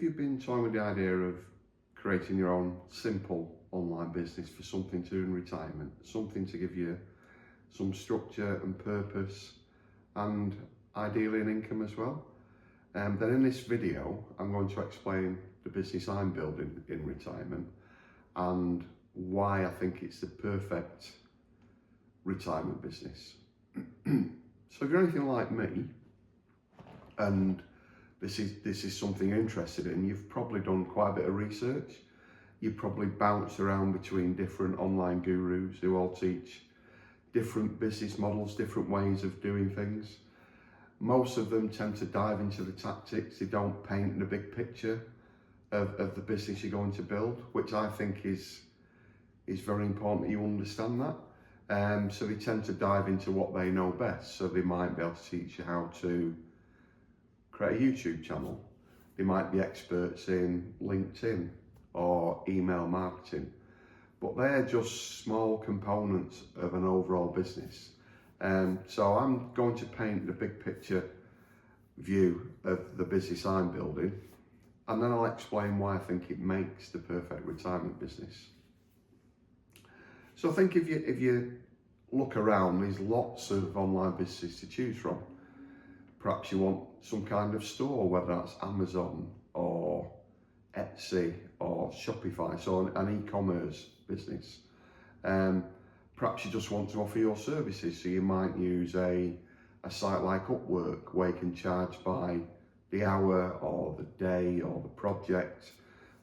if you've been toying with the idea of creating your own simple online business for something to do in retirement, something to give you some structure and purpose and ideally an income as well, then in this video I'm going to explain the business I'm building in retirement and why I think it's the perfect retirement business. So if you're anything like me and this is something you're interested in, you've probably done quite a bit of research. You've probably bounced around between different online gurus who all teach different business models, different ways of doing things. Most of them tend to dive into the tactics. They don't paint the big picture of the business you're going to build, which I think is very important that you understand that. So they tend to dive into what they know best. So they might be able to teach you how to create a YouTube channel. They might be experts in LinkedIn or email marketing, but they're just small components of an overall business. So I'm going to paint the big picture view of the business I'm building, and then I'll explain why I think it makes the perfect retirement business. So I think if you look around, there's lots of online businesses to choose from. Perhaps you want some kind of store, whether that's Amazon or Etsy or Shopify, so an e-commerce business. Perhaps you just want to offer your services, so you might use a site like Upwork where you can charge by the hour or the day or the project,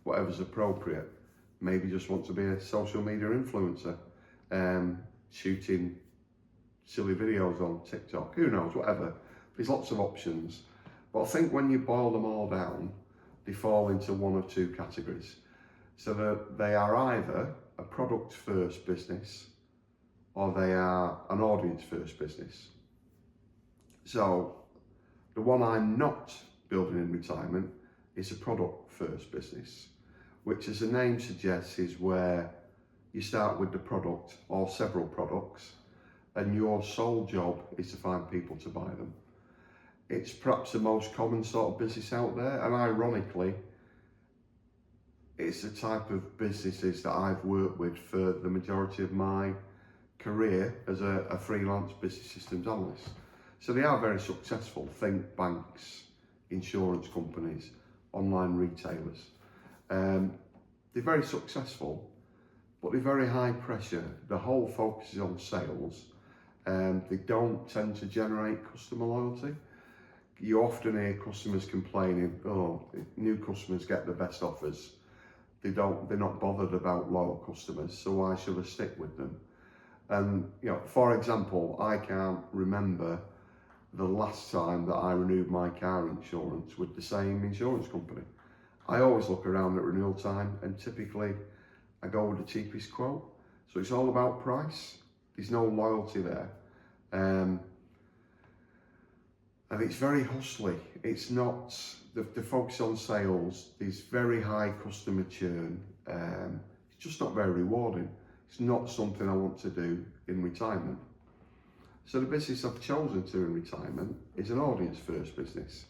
whatever's appropriate. Maybe you just want to be a social media influencer, shooting silly videos on TikTok, who knows, whatever. There's lots of options, but I think when you boil them all down, they fall into one of two categories. So that they are either a product first business or they are an audience first business. So the one I'm not building in retirement is a product first business, which, as the name suggests, is where you start with the product or several products and your sole job is to find people to buy them. It's perhaps the most common sort of business out there, and ironically, it's the type of businesses that I've worked with for the majority of my career as a freelance business systems analyst. So they are very successful. Think banks, insurance companies, online retailers. They're very successful, but they're very high pressure. The whole focus is on sales. They don't tend to generate customer loyalty. You often hear customers complaining, oh, new customers get the best offers. They're not bothered about loyal customers, so why should I stick with them? And for example, I can't remember the last time that I renewed my car insurance with the same insurance company. I always look around at renewal time and typically I go with the cheapest quote. So it's all about price. There's no loyalty there. And it's very hustly. It's not, the focus on sales, there's very high customer churn. It's just not very rewarding. It's not something I want to do in retirement. So the business I've chosen to do in retirement is an audience first business.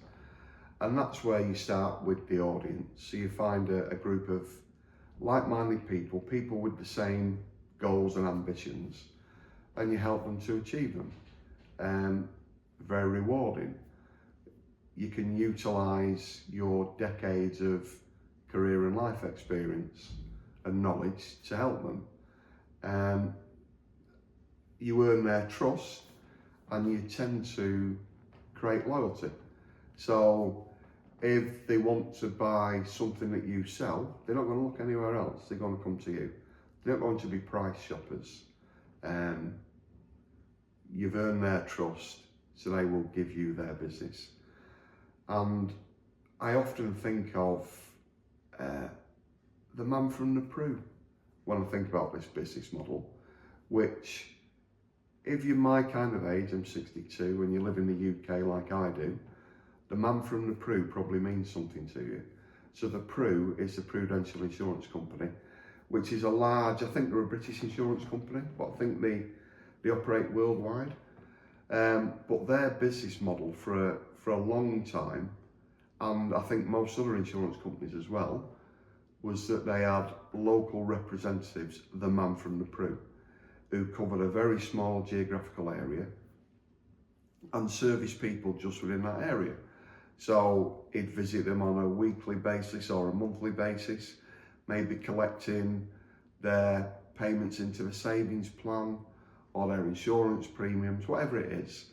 And that's where you start with the audience. So you find a group of like-minded people with the same goals and ambitions, and you help them to achieve them. Very rewarding. You can utilize your decades of career and life experience and knowledge to help them. You earn their trust and you tend to create loyalty. So if they want to buy something that you sell, they're not going to look anywhere else. They're going to come to you. They're not going to be price shoppers. You've earned their trust, so they will give you their business. And I often think of the man from the Prue when I think about this business model, which, if you're my kind of age, I'm 62, and you live in the UK like I do, the man from the Prue probably means something to you. So the Prue is the Prudential Insurance Company, which is a large, I think they're a British insurance company, but I think they operate worldwide. But their business model for a long time and I think most other insurance companies as well, was that they had local representatives, the man from the Prue, who covered a very small geographical area and service people just within that area. So he'd visit them on a weekly basis or a monthly basis, maybe collecting their payments into the savings plan or their insurance premiums, whatever it is.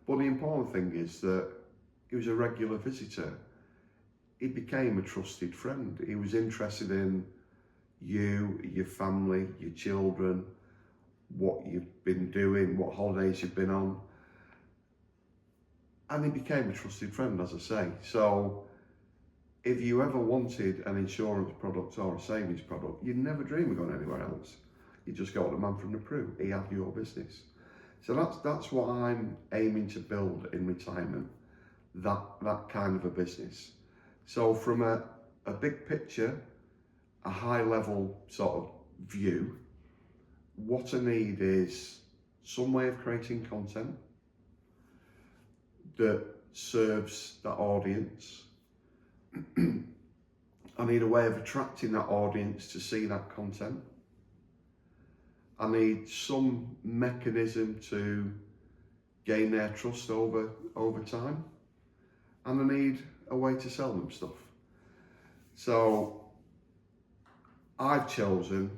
But the important thing is that he was a regular visitor. He became a trusted friend. He was interested in you, your family, your children, what you've been doing, what holidays you've been on. And he became a trusted friend, as I say. So if you ever wanted an insurance product or a savings product, you'd never dream of going anywhere else. You just go to the man from the Prue. He had your business. So that's what I'm aiming to build in retirement, that kind of a business. So from a big picture, a high level sort of view, what I need is some way of creating content that serves that audience. I need a way of attracting that audience to see that content. I need some mechanism to gain their trust over time. And I need a way to sell them stuff. So I've chosen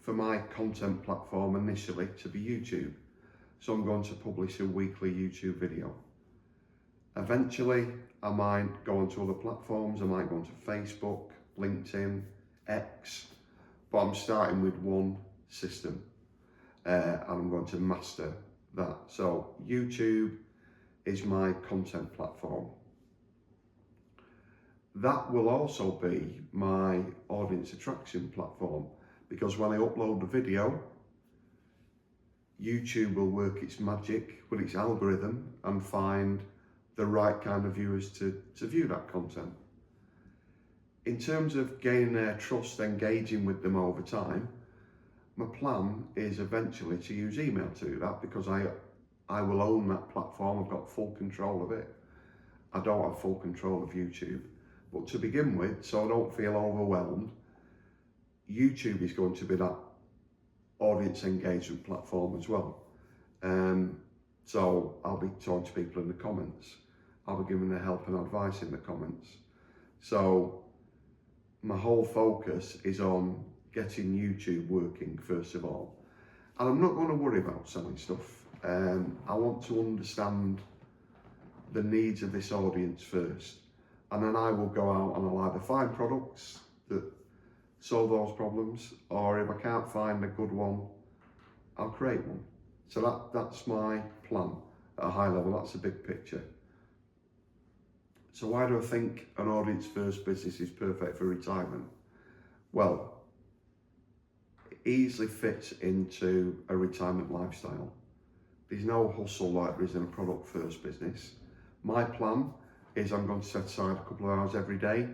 for my content platform initially to be YouTube. So I'm going to publish a weekly YouTube video. Eventually, I might go onto other platforms. I might go onto Facebook, LinkedIn, X, but I'm starting with one system and I'm going to master that. So YouTube is my content platform. That will also be my audience attraction platform, because when I upload the video, YouTube will work its magic with its algorithm and find the right kind of viewers to view that content. In terms of gaining their trust, engaging with them over time, my plan is eventually to use email to do that, because I will own that platform. I've got full control of it. I don't have full control of YouTube. But to begin with, so I don't feel overwhelmed, YouTube is going to be that audience engagement platform as well. So I'll be talking to people in the comments. I'll be giving their help and advice in the comments. So my whole focus is on getting YouTube working first of all. And I'm not going to worry about selling stuff. I want to understand the needs of this audience first. And then I will go out and I'll either find products that solve those problems, or if I can't find a good one, I'll create one. So that's my plan at a high level. That's a big picture. So why do I think an audience first business is perfect for retirement? Well, it easily fits into a retirement lifestyle. There's no hustle like there is in a product first business. My plan is I'm going to set aside a couple of hours every day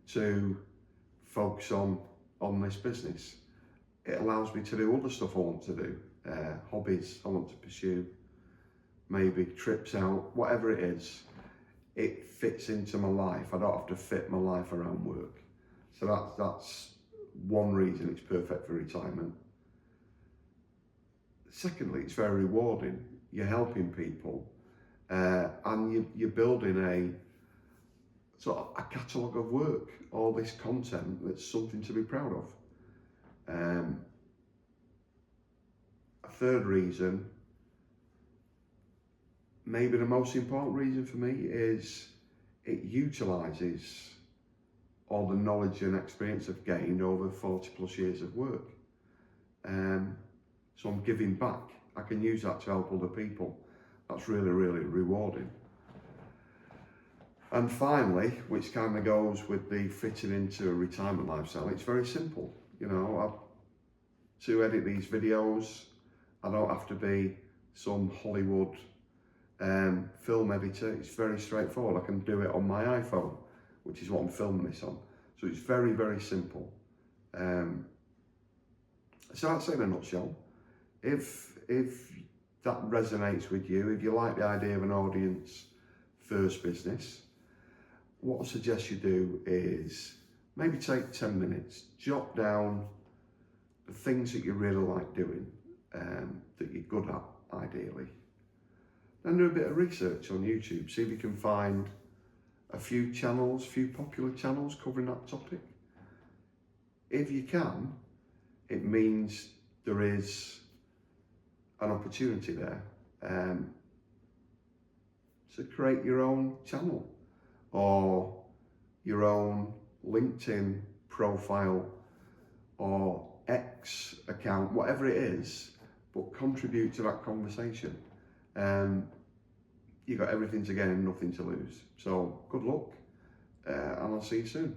to focus on this business. It allows me to do other stuff I want to do, hobbies I want to pursue, maybe trips out, whatever it is. It fits into my life. I don't have to fit my life around work. So that's one reason it's perfect for retirement. Secondly, it's very rewarding. You're helping people, and you're building a sort of a catalogue of work, all this content that's something to be proud of. A third reason, maybe the most important reason for me, is it utilises all the knowledge and experience I've gained over 40 plus years of work. So I'm giving back. I can use that to help other people. That's really, really rewarding. And finally, which kind of goes with the fitting into a retirement lifestyle, it's very simple. You know, to edit these videos, I don't have to be some Hollywood film editor. It's very straightforward. I can do it on my iPhone, which is what I'm filming this on. So it's very, very simple. So that's it in a nutshell. If that resonates with you, if you like the idea of an audience first business, what I suggest you do is maybe take 10 minutes, jot down the things that you really like doing, that you're good at, ideally. Then do a bit of research on YouTube, see if you can find a few popular channels covering that topic. If you can, it means there is an opportunity there to create your own channel or your own LinkedIn profile or X account, whatever it is, but contribute to that conversation. You've got everything to gain and nothing to lose. So good luck, and I'll see you soon.